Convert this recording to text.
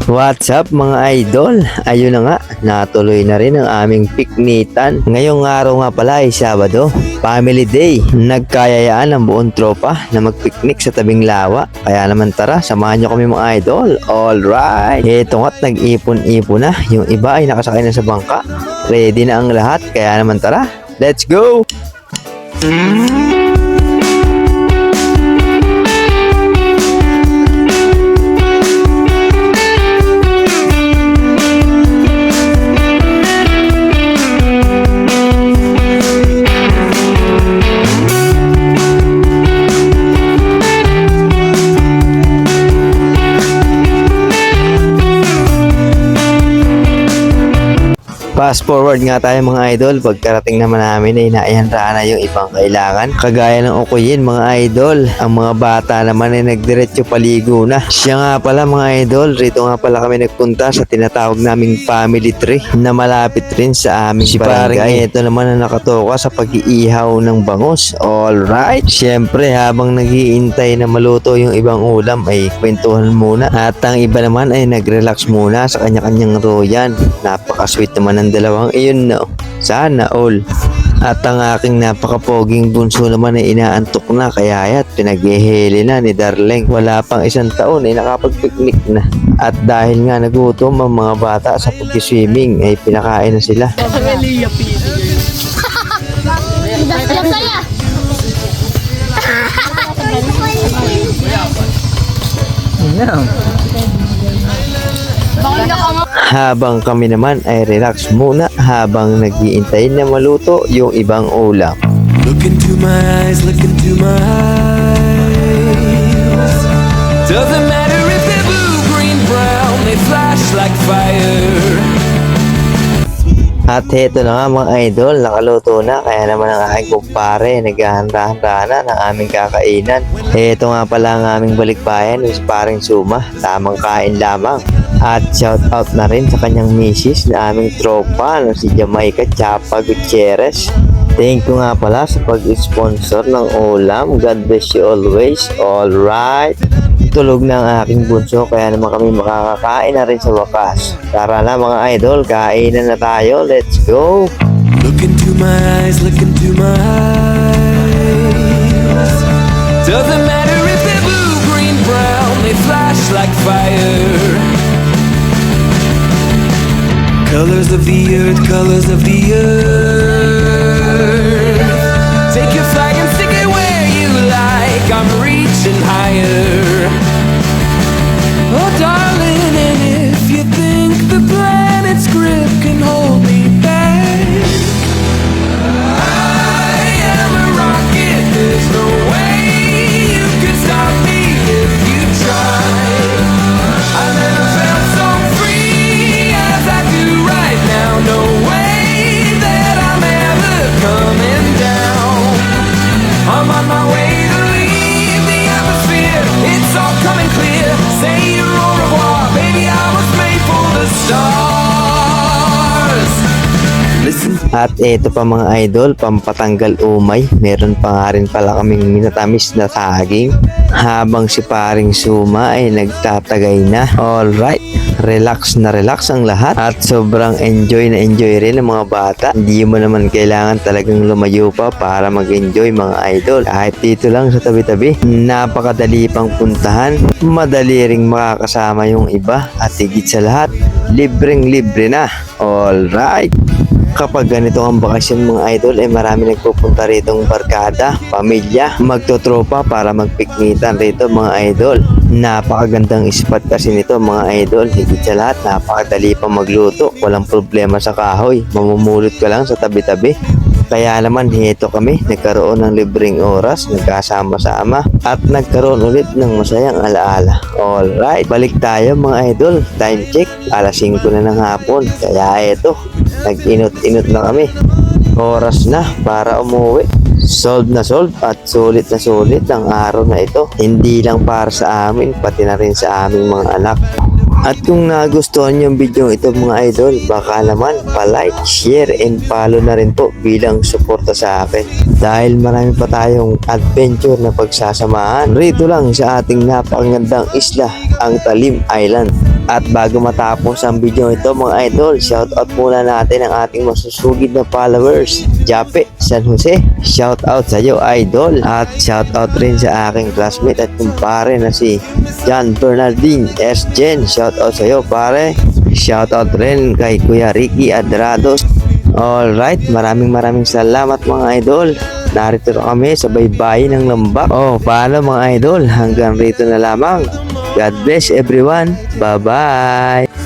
What's up mga idol? Ayun na nga, natuloy na rin ang aming piknitan. Ngayong araw nga pala ay Sabado, Family Day. Nagkayayaan ang buong tropa na magpiknik sa tabing lawa. Kaya naman tara, samahan nyo kami mga idol. Alright! Ito nga't nag-ipon-ipon na. Yung iba ay nakasakay na sa bangka. Ready na ang lahat. Kaya naman tara, let's go! Fast forward nga tayo mga idol, pagkarating naman namin ay naihandaan na yung ibang kailangan. Kagaya ng ukuyin mga idol, ang mga bata naman ay nagdiretso paligo na. Siya nga pala mga idol, rito nga pala kami nagpunta sa tinatawag naming family tree na malapit rin sa aming barangay. Ito naman na nakatoka sa pag-iihaw ng bangus. Alright, syempre habang naghihintay na maluto yung ibang ulam ay kwentuhan muna. At ang iba naman ay nag-relax muna sa kanya-kanyang royan. Napaka-sweet naman ng dalawang iyon no. Sana all. At ang aking napakapoging bunso naman ay inaantok na kaya ayat pinaghihili na ni Darling. Wala pang isang taon ay nakapag-picnic na. At dahil nga nagutom ang mga bata sa pag-swimming ay pinakain na sila. Habang kami naman ay relax muna habang nag-iintay na maluto yung ibang ulam. Look into my eyes, look into my eyes. Doesn't matter if they're blue, green, brown, they flash like fire. At heto na nga mga idol, nakaluto na kaya naman ang aking kumpare naghahanda-handa na ng aming kakainan. Heto nga pala ang aming balikbayan, is paring Suma, tamang kain lamang. At shout out na rin sa kanyang misis na aming tropa na si Jamaica Chapa Gutierrez. Thank you nga pala sa pag-sponsor ng ulam. God bless you always. Alright. Tulog na ang aking bunso kaya naman kami makakakain na rin sa wakas. Tara na mga idol, kainan na tayo. Let's go! Look into my eyes, look into my eyes. Doesn't matter if they're blue, green, brown, they flash like fire. Colors of the earth, colors of the earth. Take your flag and stick it where you like. I'm reaching higher. Oh darling, and if you think the planet's grip can hold me back, I am a rocket, there's no way you can stop me if you try. I never felt so free as I do right now. No way that I'm ever coming down. I'm on my way to leave the atmosphere. It's all coming clear. Say your au revoir, baby. I was made for the stars. Listen. At ito pa mga idol, pampatanggal umay. Meron pa nga rin pala kaming minatamis na saging. Habang si paring Suma ay nagtatagay na. Alright, relax na relax ang lahat. At sobrang enjoy na enjoy rin ang mga bata. Hindi mo naman kailangan talagang lumayo pa para mag-enjoy mga idol. Kahit dito lang sa tabi-tabi, napakadali pang puntahan. Madali ring makakasama yung iba. At higit sa lahat, libreng-libre na. Alright. Kapag ganito ang bakasyon mga idol ay marami nagpupunta rito ng barkada, pamilya, magtotropa para magpiknitan rito mga idol. Napakagandang spot kasi nito mga idol. Higit sa lahat, napakadali pa magluto. Walang problema sa kahoy. Mamumulot ka lang sa tabi-tabi. Kaya naman heto kami, nagkaroon ng libreng oras, nagkasama-sama at nagkaroon ulit ng masayang alaala. Alright, balik tayo mga idol. Time check, alas 5 na ng hapon. Kaya eto, nag-inot-inot na kami. Oras na para umuwi. Solved na solved at sulit na sulit ang araw na ito. Hindi lang para sa amin, pati na rin sa aming mga anak. At kung nagustuhan yung video ito mga idol, baka naman pa-like, share, and follow na rin po bilang suporta sa akin. Dahil marami pa tayong adventure na pagsasamahan rito lang sa ating napakagandang isla, ang Talim Island. At bago matapos ang video ito mga idol, shoutout muna natin ang ating masusugid na followers. Jape, San Jose, shoutout sa iyo idol. At shoutout rin sa aking classmate at kumpare na si John Bernardine S. Jen, shoutout sa iyo pare. Shoutout rin kay Kuya Ricky Adrados. Alright, maraming salamat mga idol. Narito na kami sa baybayin ng Lambak. Paano mga idol? Hanggang rito na lamang. God bless everyone. Bye-bye.